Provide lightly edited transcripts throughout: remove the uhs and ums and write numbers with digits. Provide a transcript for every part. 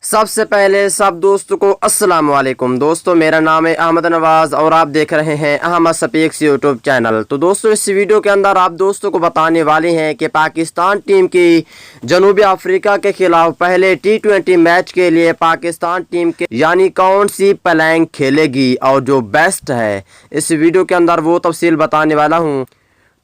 सबसे पहले सब दोस्तों को अस्सलाम वालेकुम। दोस्तों मेरा नाम है अहमद नवाज़ और आप देख रहे हैं अहमद स्पीक्स यूट्यूब चैनल। तो दोस्तों इस वीडियो के अंदर आप दोस्तों को बताने वाले हैं कि पाकिस्तान टीम की जनूबी अफ्रीका के खिलाफ पहले T20 मैच के लिए पाकिस्तान टीम के यानी कौन सी प्लेइंग खेलेगी और जो बेस्ट है, इस वीडियो के अंदर वो तफसील बताने वाला हूँ।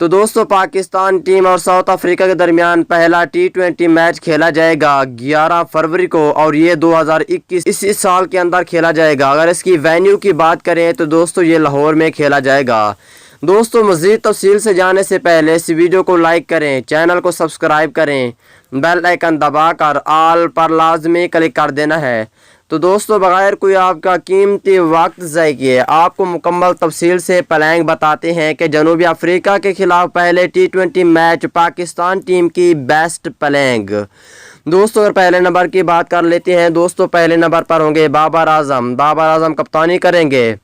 तो दोस्तों पाकिस्तान टीम और साउथ अफ्रीका के दरमियान पहला T20 मैच खेला जाएगा 11 फरवरी को और ये 2021 इस साल के अंदर खेला जाएगा। अगर इसकी वेन्यू की बात करें तो दोस्तों ये लाहौर में खेला जाएगा। दोस्तों मज़ीद तफसील से जाने से पहले इस वीडियो को लाइक करें, चैनल को सब्सक्राइब करें, बेल आइकन दबाकर ऑल पर लाजमी क्लिक कर देना है। तो दोस्तों बगैर कोई आपका कीमती वक्त ज़ाय किए आपको मुकम्मल तफसील से प्लेइंग बताते हैं कि जनूबी अफ्रीका के खिलाफ पहले T20 मैच पाकिस्तान टीम की बेस्ट प्लेइंग। दोस्तों अगर पहले नंबर की बात कर लेते हैं, दोस्तों पहले नंबर पर होंगे बाबर आजम कप्तानी करेंगे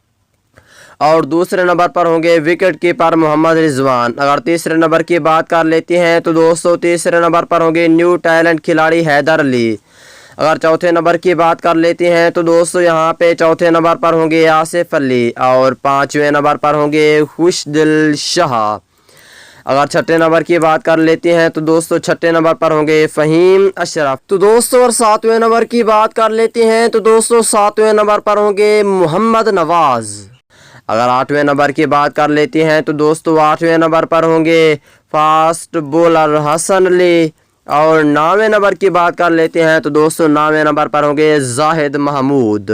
और दूसरे नंबर पर होंगे विकेट कीपर मोहम्मद रिजवान। अगर तीसरे नंबर की बात कर लेते हैं तो दोस्तों तीसरे नंबर पर होंगे न्यू टैलेंट खिलाड़ी हैदर अली। अगर चौथे नंबर की बात कर लेते हैं तो दोस्तों यहाँ पे चौथे नंबर पर होंगे आसिफ अली और पाँचवें नंबर पर होंगे खुशदिल शाह। अगर छठे नंबर की बात कर लेते हैं तो दोस्तों छठे नंबर पर होंगे फ़हीम अशरफ। तो दोस्तों और सातवें नंबर की बात कर लेते हैं तो दोस्तों सातवें नंबर पर होंगे मोहम्मद नवाज़। अगर आठवें नंबर की बात कर लेते हैं तो दोस्तों आठवें नंबर पर होंगे फास्ट बॉलर हसन अली और 9वें नंबर की बात कर लेते हैं तो दोस्तों 9वें नंबर पर होंगे जाहिद महमूद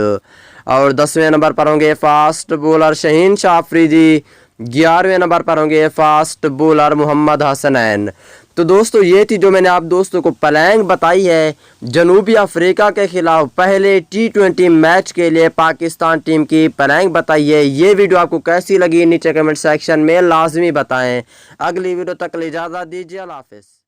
और 10वें नंबर पर होंगे फास्ट बॉलर शहीन शाह अफरीदी। 11वें नंबर पर होंगे फास्ट बॉलर मोहम्मद हसनैन। तो दोस्तों ये थी जो मैंने आप दोस्तों को प्लेइंग बताई है जनूबी अफ्रीका के खिलाफ पहले T20 मैच के लिए पाकिस्तान टीम की प्लेइंग बताई है। ये वीडियो आपको कैसी लगी नीचे कमेंट सेक्शन में लाजमी बताएं। अगली वीडियो तक इजाज़त दीजिए, अल्लाह हाफ़िज़।